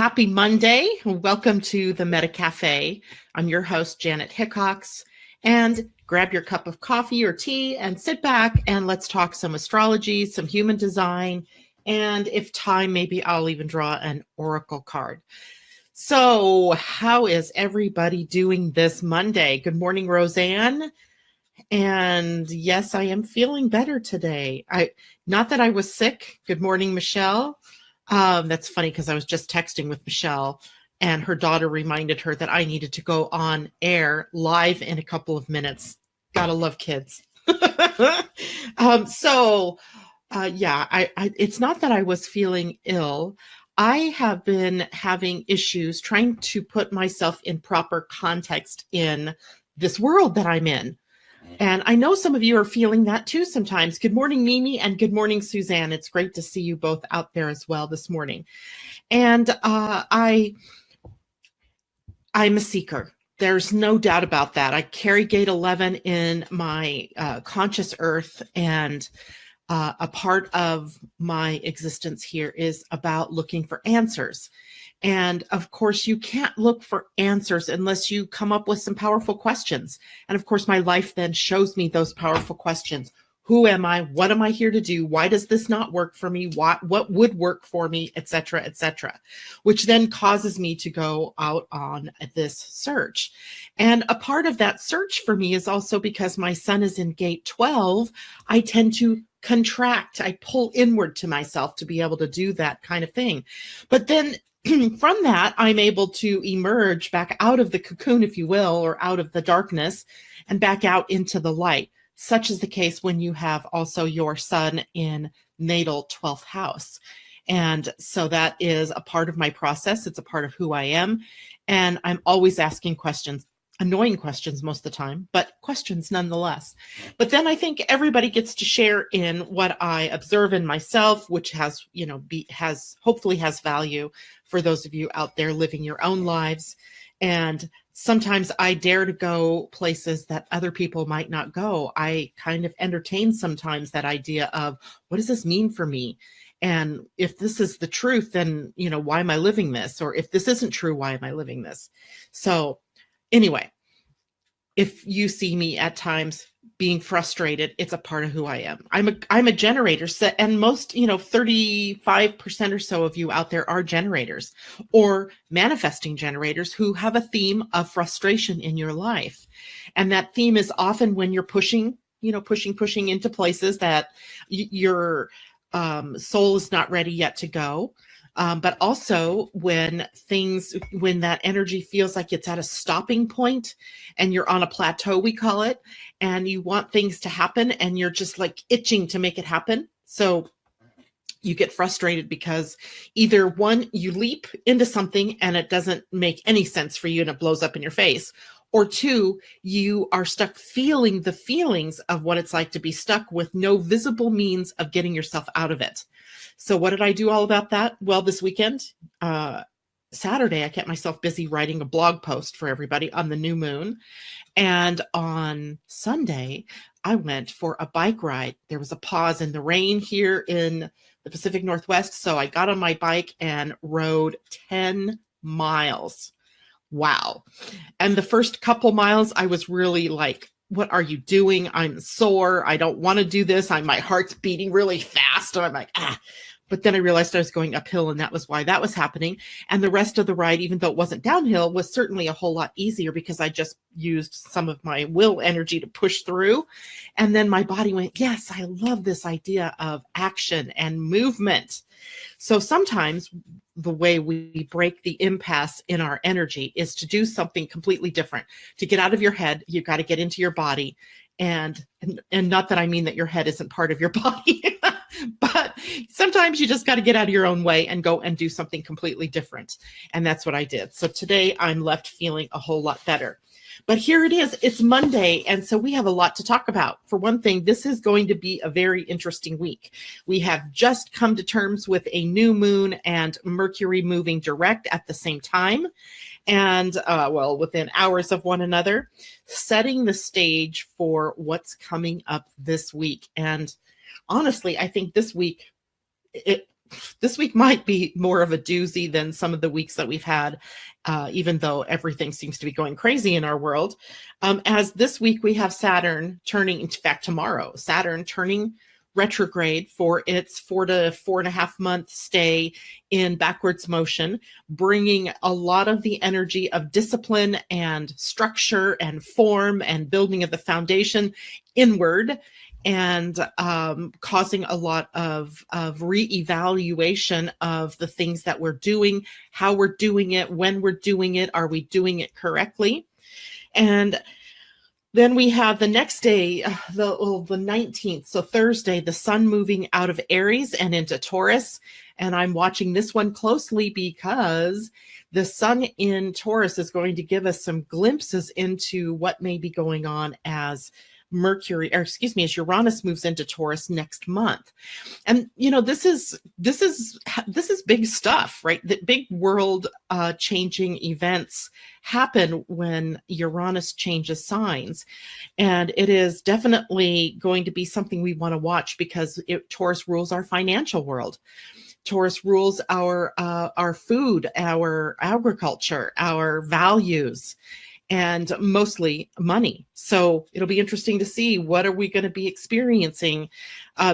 Happy Monday. Welcome to the Meta Cafe. I'm your host, Janet Hickox, and grab your cup of coffee or tea and sit back and let's talk some astrology, some human design, and if time, maybe I'll even draw an oracle card. So how is everybody doing this Monday? Good morning, Roseanne. And yes, I am feeling better today. Not that I was sick. Good morning, Michelle. That's funny because I was just texting with Michelle and her daughter reminded her that I needed to go on air live in a couple of minutes. Gotta love kids. It's not that I was feeling ill. I have been having issues trying to put myself in proper context in this world that I'm in. And I know some of you are feeling that too sometimes. Good morning, Mimi, and good morning, Suzanne. It's great to see you both out there as well this morning. And I'm a seeker. There's no doubt about that. I carry gate 11 in my conscious earth, and a part of my existence here is about looking for answers. And of course, you can't look for answers unless you come up with some powerful questions. And of course, my life then shows me those powerful questions. Who am I? What am I here to do? Why does this not work for me? What would work for me, et cetera, which then causes me to go out on this search. And a part of that search for me is also because my sun is in gate 12, I tend to contract. I pull inward to myself to be able to do that kind of thing. But then from that, I'm able to emerge back out of the cocoon, if you will, or out of the darkness and back out into the light. Such is the case when you have also your sun in natal 12th house. And so that is a part of my process. It's a part of who I am. And I'm always asking questions, annoying questions most of the time, but questions nonetheless. But then I think everybody gets to share in what I observe in myself, which has, hopefully has value for those of you out there living your own lives. And sometimes I dare to go places that other people might not go. I kind of entertain sometimes that idea of, what does this mean for me? And if this is the truth, then, why am I living this? Or if this isn't true, why am I living this? So anyway, if you see me at times being frustrated, it's a part of who I am. I'm a generator, and most, 35% or so of you out there are generators or manifesting generators who have a theme of frustration in your life. And that theme is often when you're pushing into places that your soul is not ready yet to go. But also when that energy feels like it's at a stopping point and you're on a plateau, we call it, and you want things to happen and you're just like itching to make it happen. So you get frustrated because either one, you leap into something and it doesn't make any sense for you and it blows up in your face. Or two, you are stuck feeling the feelings of what it's like to be stuck with no visible means of getting yourself out of it. So what did I do all about that? Well, this weekend, Saturday, I kept myself busy writing a blog post for everybody on the new moon. And on Sunday, I went for a bike ride. There was a pause in the rain here in the Pacific Northwest. So I got on my bike and rode 10 miles. Wow. And the first couple miles, I was really like, what are you doing? I'm sore. I don't want to do this. My heart's beating really fast. And I'm like, But then I realized I was going uphill and that was why that was happening. And the rest of the ride, even though it wasn't downhill, was certainly a whole lot easier because I just used some of my will energy to push through. And then my body went, yes, I love this idea of action and movement. So sometimes the way we break the impasse in our energy is to do something completely different. To get out of your head, you've got to get into your body. And not that I mean that your head isn't part of your body, but sometimes you just got to get out of your own way and go and do something completely different. And that's what I did. So today I'm left feeling a whole lot better. But here it is. It's Monday. And so we have a lot to talk about. For one thing, this is going to be a very interesting week. We have just come to terms with a new moon and Mercury moving direct at the same time. And within hours of one another, setting the stage for what's coming up this week. And honestly, I think this week, this week might be more of a doozy than some of the weeks that we've had, even though everything seems to be going crazy in our world. As this week we have Saturn turning, in fact, tomorrow, Saturn turning retrograde for its 4 to 4.5 month stay in backwards motion, bringing a lot of the energy of discipline and structure and form and building of the foundation inward, and causing a lot of reevaluation of the things that we're doing, how we're doing it, when we're doing it, are we doing it correctly? And then we have the next day, the 19th, so Thursday, the sun moving out of Aries and into Taurus. And I'm watching this one closely because the sun in Taurus is going to give us some glimpses into what may be going on as as Uranus moves into Taurus next month. And this is big stuff, right? That big world changing events happen when Uranus changes signs, and it is definitely going to be something we want to watch because Taurus rules our financial world. Taurus rules our food, our agriculture, our values, and mostly money. So it'll be interesting to see what are we going to be experiencing,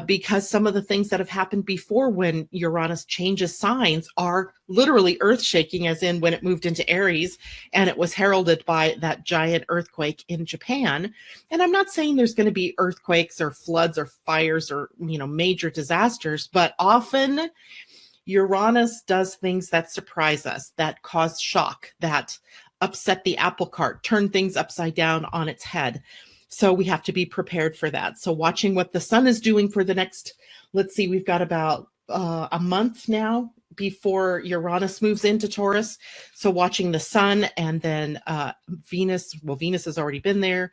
because some of the things that have happened before when Uranus changes signs are literally earth-shaking, as in when it moved into Aries and it was heralded by that giant earthquake in Japan. And I'm not saying there's going to be earthquakes or floods or fires or major disasters, but often Uranus does things that surprise us, that cause shock, that upset the apple cart, turn things upside down on its head. So we have to be prepared for that. So watching what the sun is doing for the next, let's see, we've got about a month now before Uranus moves into Taurus. So watching the sun, and then Venus has already been there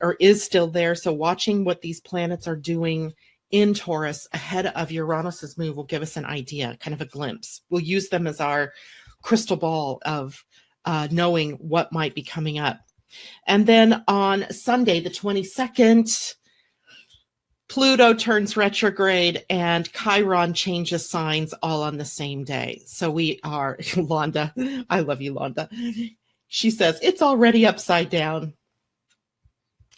or is still there. So watching what these planets are doing in Taurus ahead of Uranus's move will give us an idea, kind of a glimpse. We'll use them as our crystal ball of knowing what might be coming up. And then on Sunday, the 22nd, Pluto turns retrograde and Chiron changes signs all on the same day. So we are, Londa, I love you, Londa. She says, it's already upside down.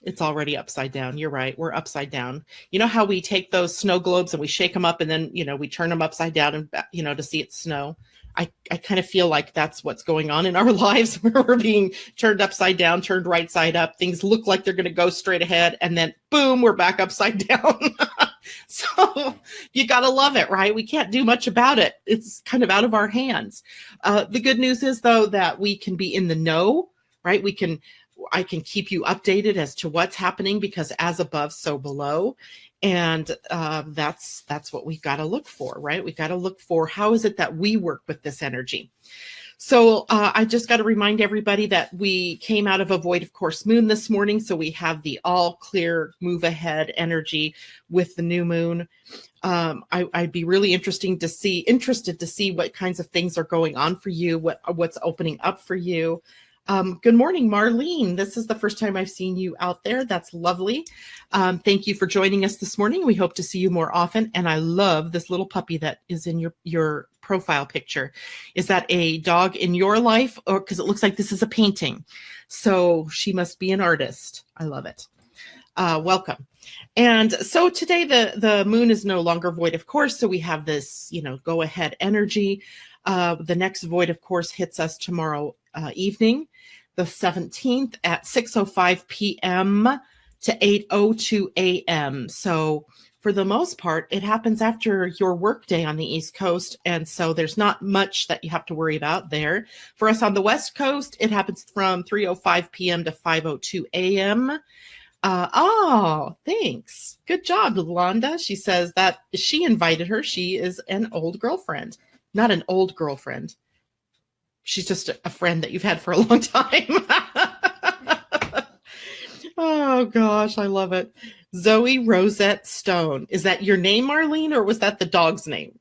It's already upside down. You're right. We're upside down. You know how we take those snow globes and we shake them up and then, we turn them upside down and, to see it snow. I kind of feel like that's what's going on in our lives, where we're being turned upside down, turned right side up. Things look like they're going to go straight ahead, and then boom, we're back upside down. So you got to love it, right? We can't do much about it. It's kind of out of our hands. The good news is, though, that we can be in the know, right? I can keep you updated as to what's happening, because as above, so below. And that's what we've got to look for, right? We've got to look for how is it that we work with this energy. So I just got to remind everybody that we came out of a void of course moon this morning. So we have the all clear move ahead energy with the new moon. I'd be really interested to see what kinds of things are going on for you, what's opening up for you. Good morning, Marlene. This is the first time I've seen you out there. That's lovely. Thank you for joining us this morning. We hope to see you more often. And I love this little puppy that is in your profile picture. Is that a dog in your life? Or because it looks like this is a painting. So she must be an artist. I love it. Welcome. And so today the moon is no longer void of course. So we have this, go ahead energy. The next void of course hits us tomorrow evening, the 17th at 6:05 p.m. to 8:02 a.m. So for the most part, it happens after your workday on the East Coast. And so there's not much that you have to worry about there. For us on the West Coast, it happens from 3:05 p.m. to 5:02 a.m. Thanks. Good job, Londa. She says that she invited her. She is an old girlfriend, not an old girlfriend. She's just a friend that you've had for a long time. Oh, gosh, I love it. Zoe Rosette Stone. Is that your name, Marlene, or was that the dog's name?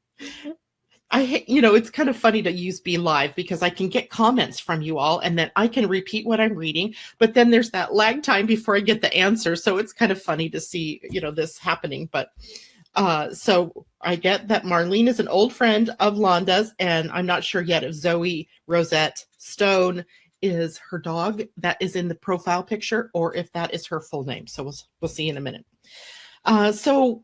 It's kind of funny to use Be Live because I can get comments from you all and then I can repeat what I'm reading, but then there's that lag time before I get the answer. So it's kind of funny to see, this happening, but So I get that Marlene is an old friend of Londa's, and I'm not sure yet if Zoe Rosette Stone is her dog that is in the profile picture or if that is her full name. So we'll see in a minute. So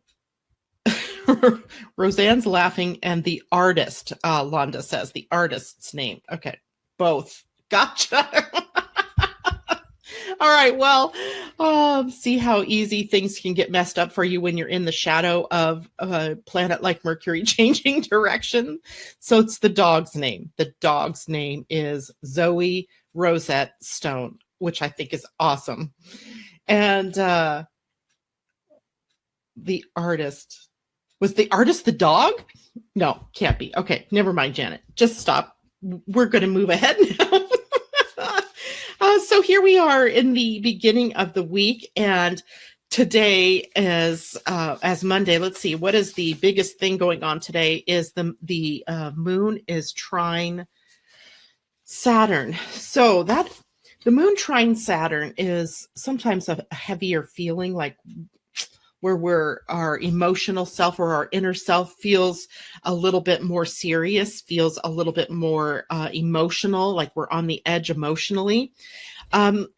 Roseanne's laughing, and the artist, Londa says, the artist's name. Okay, both. Gotcha. All right, well, see how easy things can get messed up for you when you're in the shadow of a planet like Mercury changing direction. So it's the dog's name. The dog's name is Zoe Rosette Stone, which I think is awesome. And the artist, was the artist the dog? No, can't be. Okay, never mind, Janet. Just stop. We're going to move ahead now. So here we are in the beginning of the week, and today is as Monday. Let's see, what is the biggest thing going on today? Is the moon is trine Saturn. So that the moon trine Saturn is sometimes a heavier feeling, like where our emotional self or our inner self feels a little bit more serious, feels a little bit more emotional, like we're on the edge emotionally.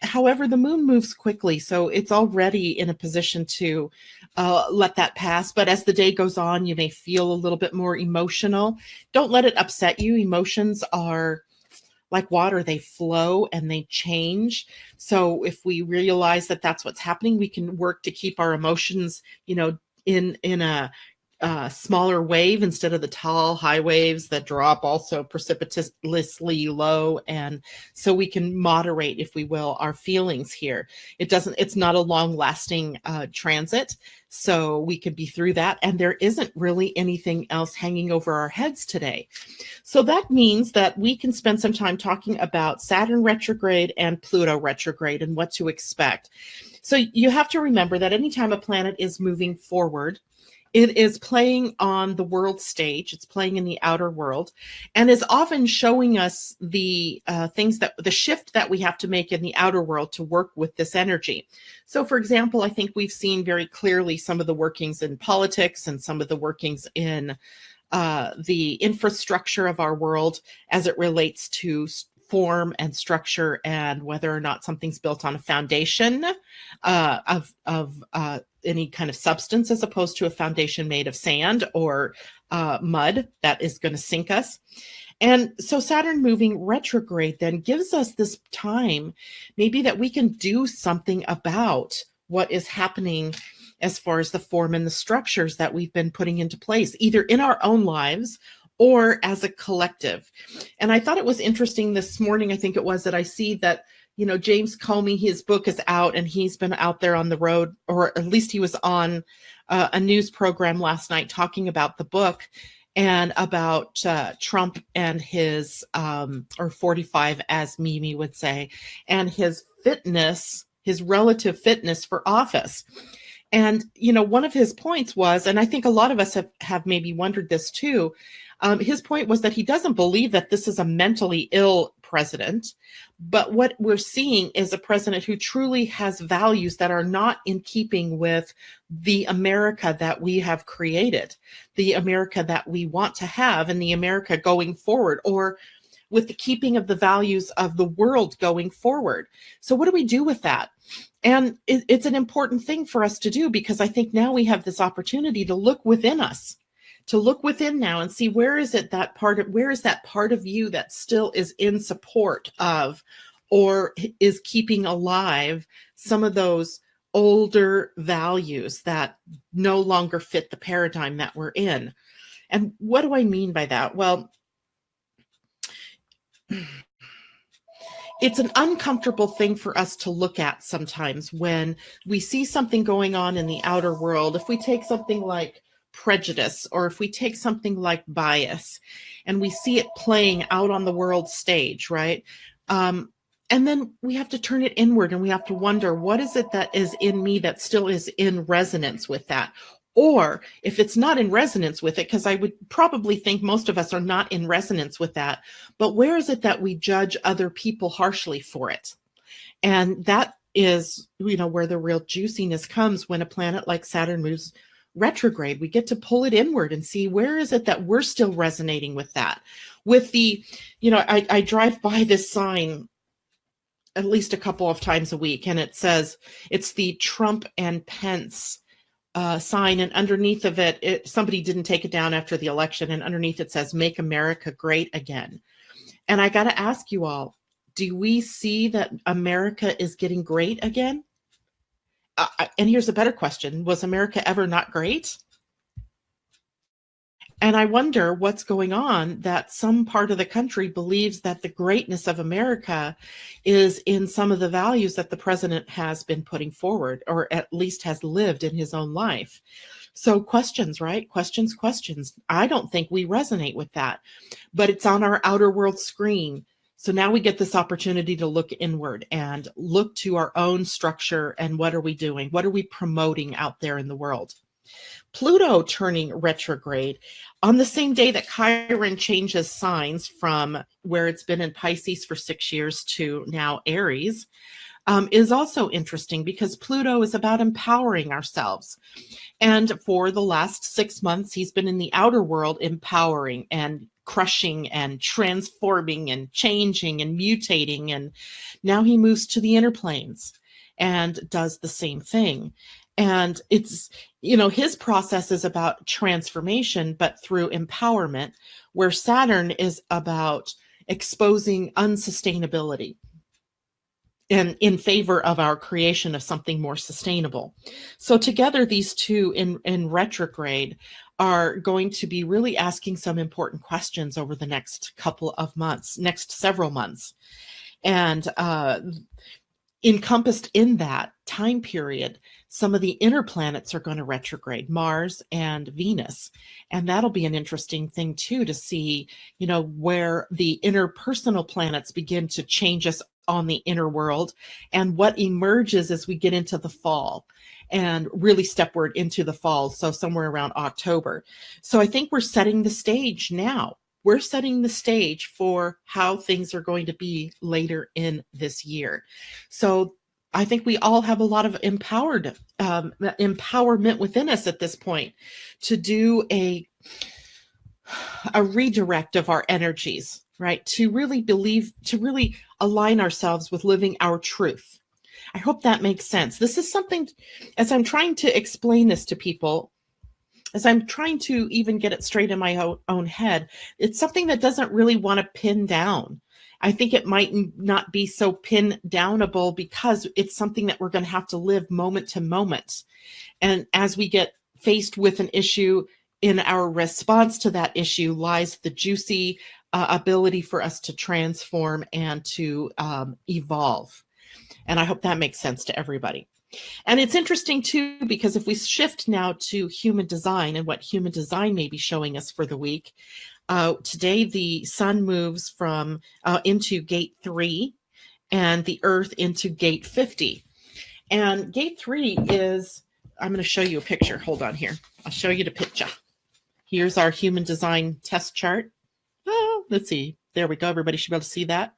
However, the moon moves quickly, so it's already in a position to let that pass. But as the day goes on, you may feel a little bit more emotional. Don't let it upset you. Emotions are like water, they flow and they change. So if we realize that that's what's happening, we can work to keep our emotions, in a smaller wave instead of the tall high waves that drop also precipitously low. And so we can moderate, if we will, our feelings here. It's not a long lasting transit. So we could be through that. And there isn't really anything else hanging over our heads today. So that means that we can spend some time talking about Saturn retrograde and Pluto retrograde and what to expect. So you have to remember that anytime a planet is moving forward, it is playing on the world stage. It's playing in the outer world, and is often showing us the the shift that we have to make in the outer world to work with this energy. So, for example, I think we've seen very clearly some of the workings in politics and some of the workings in the infrastructure of our world as it relates to form and structure, and whether or not something's built on a foundation of any kind of substance, as opposed to a foundation made of sand or mud that is going to sink us. And so Saturn moving retrograde then gives us this time maybe that we can do something about what is happening as far as the form and the structures that we've been putting into place, either in our own lives or as a collective. And I thought it was interesting this morning, I think it was, that I see that, James Comey, his book is out, and he's been out there on the road, or at least he was on a news program last night talking about the book and about Trump and his, or 45, as Mimi would say, and his fitness, his relative fitness for office. And, one of his points was, and I think a lot of us have maybe wondered this too, his point was that he doesn't believe that this is a mentally ill president, but what we're seeing is a president who truly has values that are not in keeping with the America that we have created, the America that we want to have, and the America going forward, or with the keeping of the values of the world going forward. So what do we do with that? And it's an important thing for us to do, because I think now we have this opportunity to look within us, to look within now and see where is that part of you that still is in support of, or is keeping alive some of those older values that no longer fit the paradigm that we're in. And what do I mean by that? Well, it's an uncomfortable thing for us to look at sometimes when we see something going on in the outer world. If we take something like prejudice, or if we take something like bias, and we see it playing out on the world stage, right? And then we have to turn it inward, and we have to wonder, what is it that is in me that still is in resonance with that? Or if it's not in resonance with it, because I would probably think most of us are not in resonance with that, but where is it that we judge other people harshly for it? And that is, where the real juiciness comes when a planet like Saturn moves retrograde, we get to pull it inward and see where is it that we're still resonating with that. With the, I drive by this sign at least a couple of times a week, and it says it's the Trump and Pence sign, and underneath of it, somebody didn't take it down after the election, and underneath it says "Make America Great Again." And I got to ask you all, do we see that America is getting great again? And here's a better question: was America ever not great? And I wonder what's going on, that some part of the country believes that the greatness of America is in some of the values that the president has been putting forward, or at least has lived in his own life. So questions, right? Questions. I don't think we resonate with that, but it's on our outer world screen. So now we get this opportunity to look inward and look to our own structure and what are we doing? What are we promoting out there in the world? Pluto turning retrograde on the same day that Chiron changes signs from where it's been in Pisces for 6 years to now Aries, is also interesting because Pluto is about empowering ourselves. And for the last 6 months, he's been in the outer world empowering and crushing and transforming and changing and mutating. And now he moves to the inner planes and does the same thing. And it's, his process is about transformation, but through empowerment, where Saturn is about exposing unsustainability and in favor of our creation of something more sustainable. So together, these two in retrograde are going to be really asking some important questions over the next several months. And encompassed in that time period, some of the inner planets are going to retrograde, Mars and Venus. And that'll be an interesting thing too, to see, where the interpersonal planets begin to change us on the inner world and what emerges as we get into the fall and really stepward into the fall. So somewhere around October. So I think we're setting the stage now. We're setting the stage for how things are going to be later in this year. So I think we all have a lot of empowerment within us at this point to do a redirect of our energies, right? To really align ourselves with living our truth. I hope that makes sense. This is something, as I'm trying to explain this to people, as I'm trying to even get it straight in my own head, it's something that doesn't really want to pin down. I think it might not be so pin downable because it's something that we're going to have to live moment to moment. And as we get faced with an issue, in our response to that issue lies the juicy ability for us to transform and to evolve. And I hope that makes sense to everybody. And it's interesting too, because if we shift now to human design and what human design may be showing us for the week, today the sun moves from into gate 3 and the earth into gate 50. And gate 3 is, I'm going to show you a picture. Hold on here. I'll show you the picture. Here's our human design test chart. Oh, let's see. There we go. Everybody should be able to see that.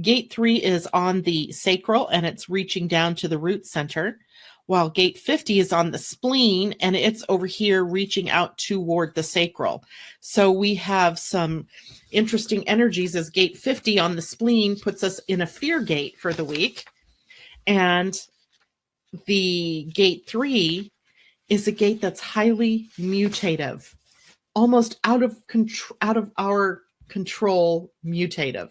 Gate 3 is on the sacral and it's reaching down to the root center, while gate 50 is on the spleen and it's over here reaching out toward the sacral. So we have some interesting energies as gate 50 on the spleen puts us in a fear gate for the week. And the gate 3 is a gate that's highly mutative, almost out of our control mutative.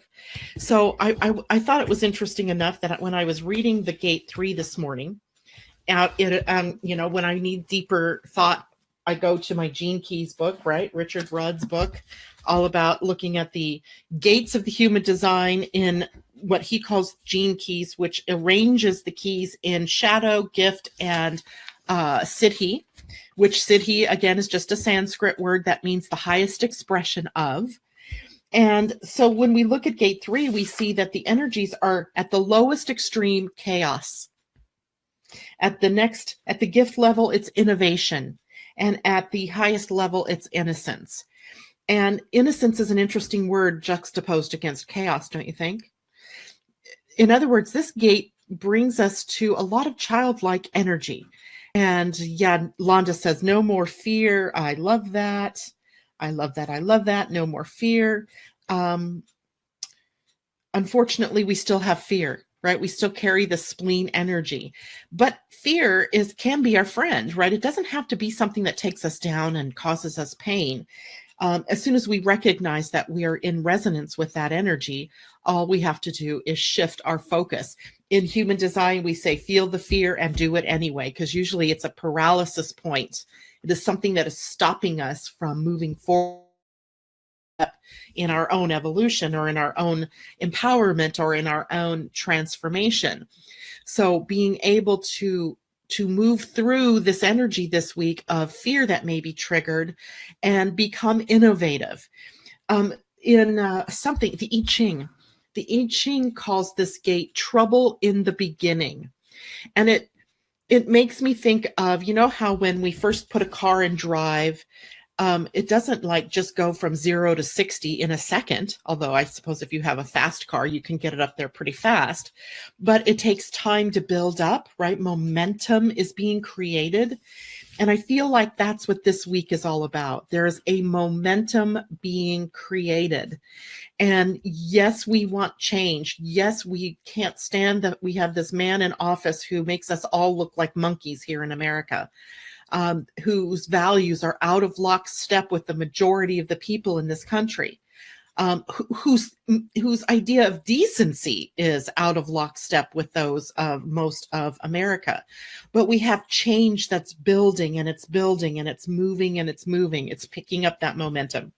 So I thought it was interesting enough that when I was reading the gate 3 this morning, when I need deeper thought, I go to my Gene Keys book, right? Richard Rudd's book, all about looking at the gates of the human design in what he calls Gene Keys, which arranges the keys in shadow, gift, and siddhi, which siddhi, again, is just a Sanskrit word that means the highest expression of. And so when we look at gate 3, we see that the energies are at the lowest extreme chaos. At the gift level, it's innovation. And at the highest level, it's innocence. And innocence is an interesting word juxtaposed against chaos, don't you think? In other words, this gate brings us to a lot of childlike energy. And yeah, Londa says, no more fear. I love that. I love that. I love that. No more fear. Unfortunately, we still have fear, right? We still carry the spleen energy, but fear can be our friend, right? It doesn't have to be something that takes us down and causes us pain. As soon as we recognize that we are in resonance with that energy, all we have to do is shift our focus. In human design, we say, feel the fear and do it anyway, because usually it's a paralysis point. It is something that is stopping us from moving forward in our own evolution or in our own empowerment or in our own transformation. So being able to move through this energy this week of fear that may be triggered and become innovative. In something, the I Ching calls this gate trouble in the beginning. And it makes me think of, how when we first put a car in drive, it doesn't like just go from 0 to 60 in a second, although I suppose if you have a fast car, you can get it up there pretty fast, but it takes time to build up, right? Momentum is being created. And I feel like that's what this week is all about. There is a momentum being created. And yes, we want change. Yes, we can't stand that we have this man in office who makes us all look like monkeys here in America. Whose values are out of lockstep with the majority of the people in this country, whose idea of decency is out of lockstep with those of most of America. But we have change that's building and it's building and it's moving and it's moving. It's picking up that momentum.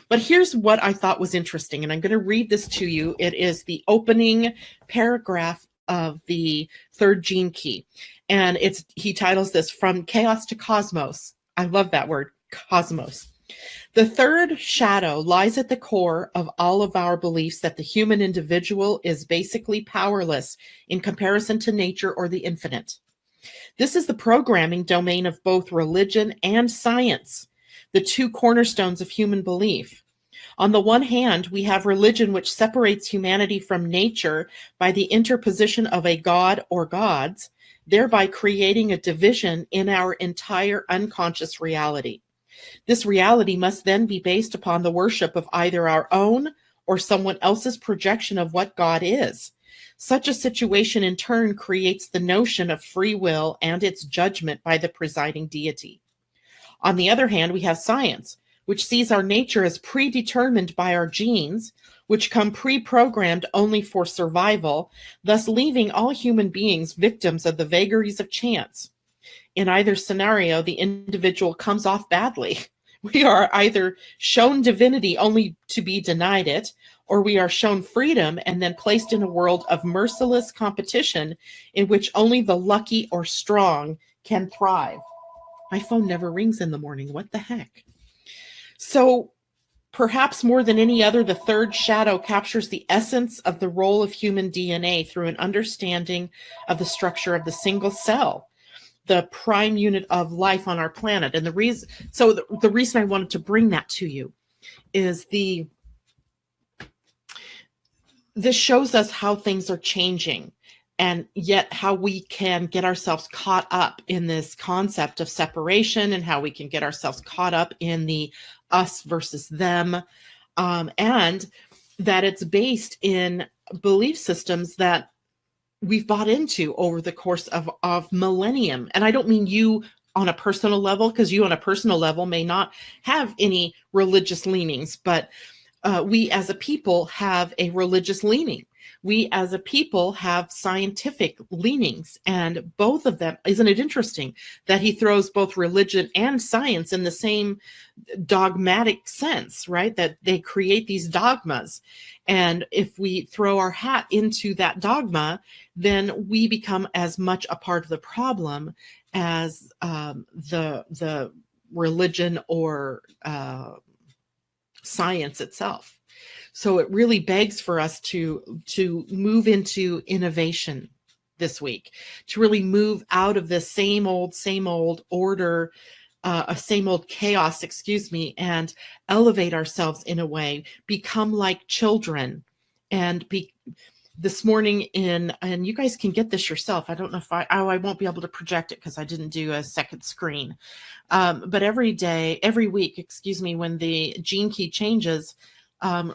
But here's what I thought was interesting, and I'm going to read this to you. It is the opening paragraph of the third gene key. And he titles this From Chaos to Cosmos. I love that word, cosmos. The third shadow lies at the core of all of our beliefs that the human individual is basically powerless in comparison to nature or the infinite. This is the programming domain of both religion and science, the two cornerstones of human belief. On the one hand, we have religion, which separates humanity from nature by the interposition of a god or gods, thereby creating a division in our entire unconscious reality. This reality must then be based upon the worship of either our own or someone else's projection of what God is. Such a situation in turn creates the notion of free will and its judgment by the presiding deity. On the other hand, we have science, which sees our nature as predetermined by our genes, which come pre-programmed only for survival, thus leaving all human beings victims of the vagaries of chance. In either scenario, the individual comes off badly. We are either shown divinity only to be denied it, or we are shown freedom and then placed in a world of merciless competition in which only the lucky or strong can thrive. My phone never rings in the morning. What the heck? So perhaps more than any other, the third shadow captures the essence of the role of human DNA through an understanding of the structure of the single cell, the prime unit of life on our planet. And the reason I wanted to bring that to you is this shows us how things are changing, and yet how we can get ourselves caught up in this concept of separation, and how we can get ourselves caught up in the us versus them, and that it's based in belief systems that we've bought into over the course of millennium. And I don't mean you on a personal level, because you on a personal level may not have any religious leanings, but we as a people have a religious leaning. We as a people have scientific leanings, and both of them, isn't it interesting that he throws both religion and science in the same dogmatic sense, right? That they create these dogmas. And if we throw our hat into that dogma, then we become as much a part of the problem as the religion or science itself. So it really begs for us to move into innovation this week, to really move out of this same old order, same old chaos, and elevate ourselves in a way, become like children, and this morning and you guys can get this yourself. I don't know if I won't be able to project it because I didn't do a second screen. But every week, excuse me, when the gene key changes,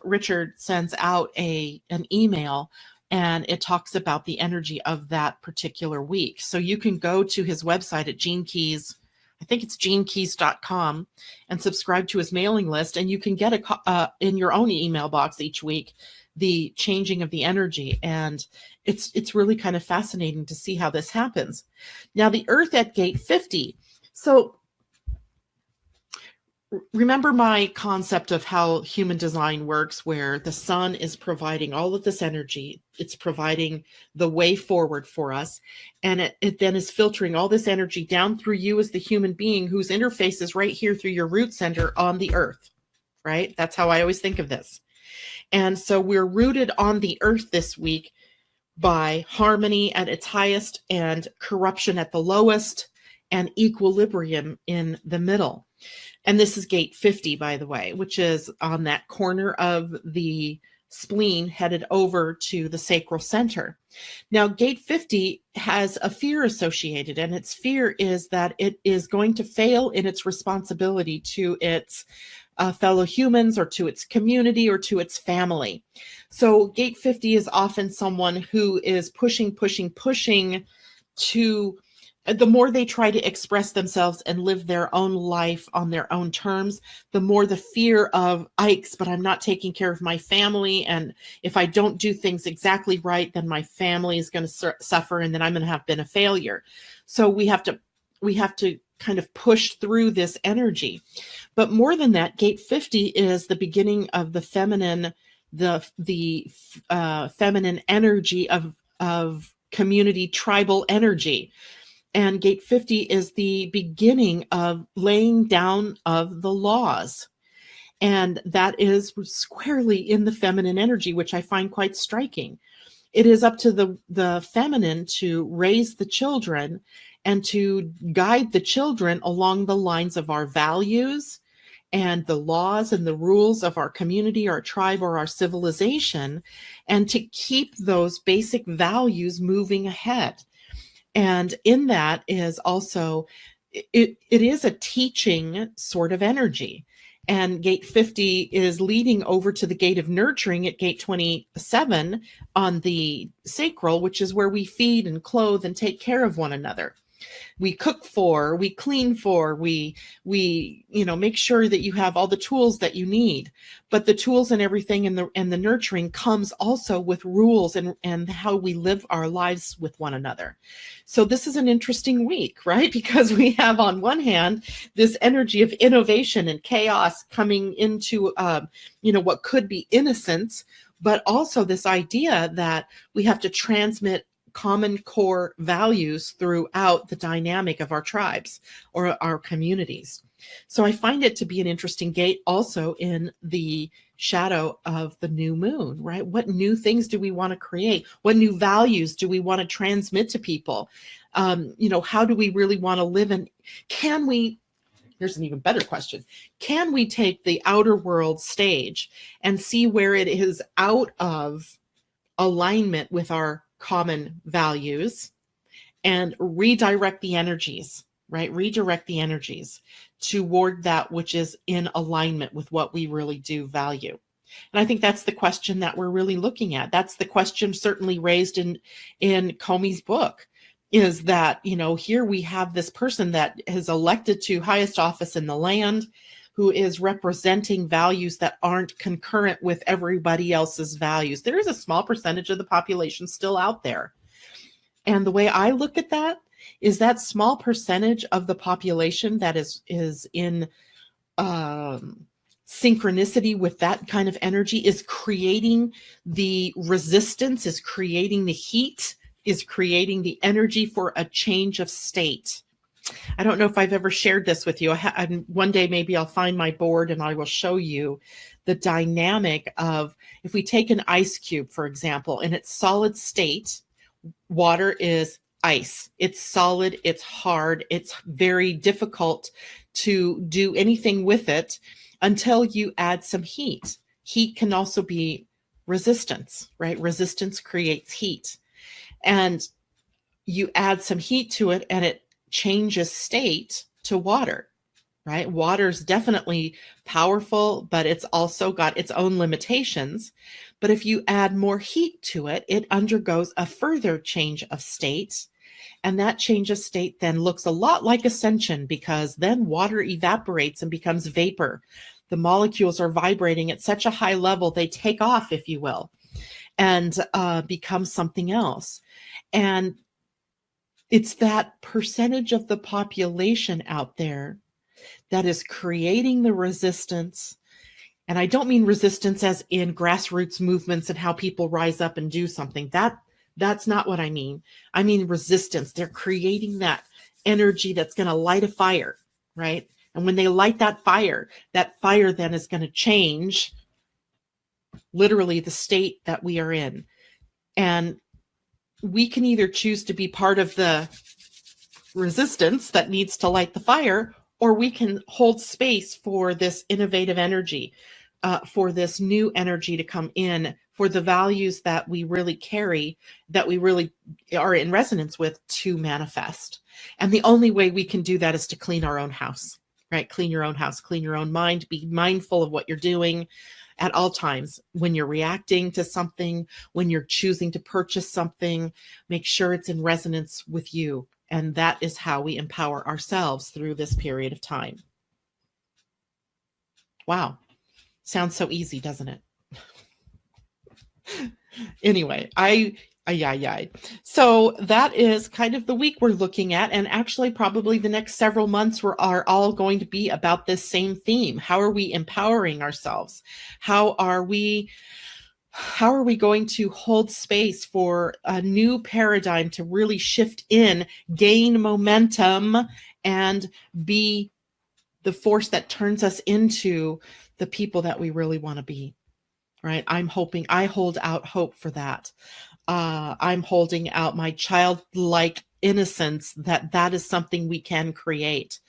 Richard sends out an email, and it talks about the energy of that particular week. So you can go to his website at Gene Keys, I think it's genekeys.com, and subscribe to his mailing list, and you can get in your own email box each week the changing of the energy. And it's really kind of fascinating to see how this happens. Now, the Earth at gate 50. So remember my concept of how human design works, where the sun is providing all of this energy. It's providing the way forward for us. And it then is filtering all this energy down through you as the human being, whose interface is right here through your root center on the earth, right? That's how I always think of this. And so we're rooted on the earth this week by harmony at its highest and corruption at the lowest and equilibrium in the middle. And this is gate 50, by the way, which is on that corner of the spleen headed over to the sacral center. Now, gate 50 has a fear associated, and its fear is that it is going to fail in its responsibility to its fellow humans, or to its community, or to its family. So gate 50 is often someone who is pushing to, the more they try to express themselves and live their own life on their own terms, the more the fear of, yikes, but I'm not taking care of my family. And if I don't do things exactly right, then my family is going to suffer, and then I'm going to have been a failure. So we have to kind of push through this energy. But more than that, gate 50 is the beginning of the feminine, feminine energy of community, tribal energy. And gate 50 is the beginning of laying down of the laws. And that is squarely in the feminine energy, which I find quite striking. It is up to the feminine to raise the children and to guide the children along the lines of our values and the laws and the rules of our community, our tribe, or our civilization, and to keep those basic values moving ahead. And in that is also, it is a teaching sort of energy. And gate 50 is leading over to the gate of nurturing at gate 27 on the sacral, which is where we feed and clothe and take care of one another. We cook for, we clean for, we make sure that you have all the tools that you need. But the tools and everything and the nurturing comes also with rules and how we live our lives with one another. So this is an interesting week, right? Because we have on one hand this energy of innovation and chaos coming into what could be innocence, but also this idea that we have to transmit common core values throughout the dynamic of our tribes or our communities. So I find it to be an interesting gate also in the shadow of the new moon, right? What new things do we want to create? What new values do we want to transmit to people? How do we really want to live? And here's an even better question. Can we take the outer world stage and see where it is out of alignment with our common values and redirect the energies, right? Redirect the energies toward that which is in alignment with what we really do value. And I think that's the question that we're really looking at. That's the question certainly raised in Comey's book, is that, here we have this person that is elected to highest office in the land, who is representing values that aren't concurrent with everybody else's values. There is a small percentage of the population still out there. And the way I look at that is that small percentage of the population that is in synchronicity with that kind of energy is creating the resistance, is creating the heat, is creating the energy for a change of state. I don't know if I've ever shared this with you. One day maybe I'll find my board and I will show you the dynamic of, if we take an ice cube, for example, in its solid state, water is ice. It's solid, it's hard, it's very difficult to do anything with it until you add some heat. Heat can also be resistance, right? Resistance creates heat. And you add some heat to it and it changes state to water, right? Water's definitely powerful, but it's also got its own limitations. But if you add more heat to it, it undergoes a further change of state. And that change of state then looks a lot like ascension, because then water evaporates and becomes vapor. The molecules are vibrating at such a high level, they take off, if you will, and become something else. And it's that percentage of the population out there that is creating the resistance. And I don't mean resistance as in grassroots movements and how people rise up and do something. That's not what I mean. I mean resistance. They're creating that energy that's going to light a fire, right? And when they light that fire then is going to change literally the state that we are in. And we can either choose to be part of the resistance that needs to light the fire, or we can hold space for this innovative energy, for this new energy to come in, for the values that we really carry, that we really are in resonance with, to manifest. And the only way we can do that is to clean our own house, right? Clean your own house, clean your own mind, be mindful of what you're doing at all times. When you're reacting to something, when you're choosing to purchase something, make sure it's in resonance with you. And that is how we empower ourselves through this period of time. Wow. Sounds so easy, doesn't it? Anyway, so that is kind of the week we're looking at. And actually, probably the next several months are all going to be about this same theme. How are we empowering ourselves? How are we going to hold space for a new paradigm to really shift in, gain momentum, and be the force that turns us into the people that we really want to be, right? I hold out hope for that. I'm holding out my childlike innocence that is something we can create.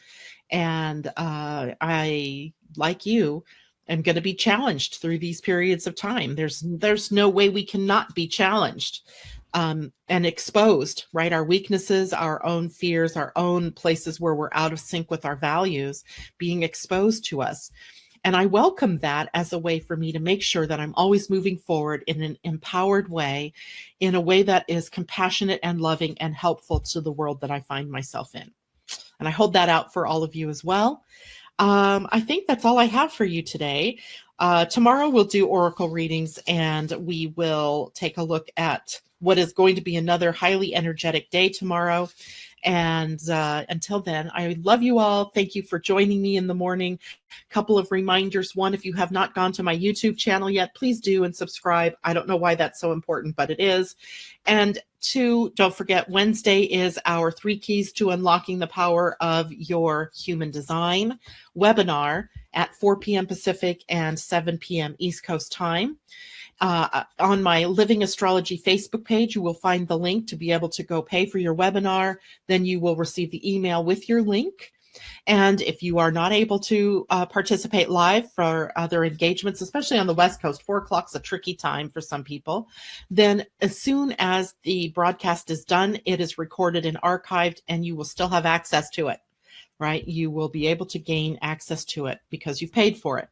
And I, like you, am going to be challenged through these periods of time. There's no way we cannot be challenged and exposed, right? Our weaknesses, our own fears, our own places where we're out of sync with our values being exposed to us. And I welcome that as a way for me to make sure that I'm always moving forward in an empowered way, in a way that is compassionate and loving and helpful to the world that I find myself in. And I hold that out for all of you as well. I think that's all I have for you today. Tomorrow we'll do oracle readings, and we will take a look at what is going to be another highly energetic day tomorrow. And until then, I love you all. Thank you for joining me in the morning. Couple of reminders. One, if you have not gone to my YouTube channel yet, please do and subscribe. I don't know why that's so important, but it is. And two, don't forget, Wednesday is our 3 Keys to Unlocking the Power of Your Human Design webinar at 4 p.m. Pacific and 7 p.m. East Coast time. On my Living Astrology Facebook page, you will find the link to be able to go pay for your webinar. Then you will receive the email with your link. And if you are not able to participate live for other engagements, especially on the West Coast, 4 o'clock is a tricky time for some people, then as soon as the broadcast is done, it is recorded and archived, and you will still have access to it, right? You will be able to gain access to it because you've paid for it.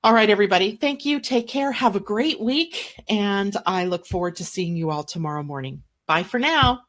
All right, everybody. Thank you. Take care. Have a great week. And I look forward to seeing you all tomorrow morning. Bye for now.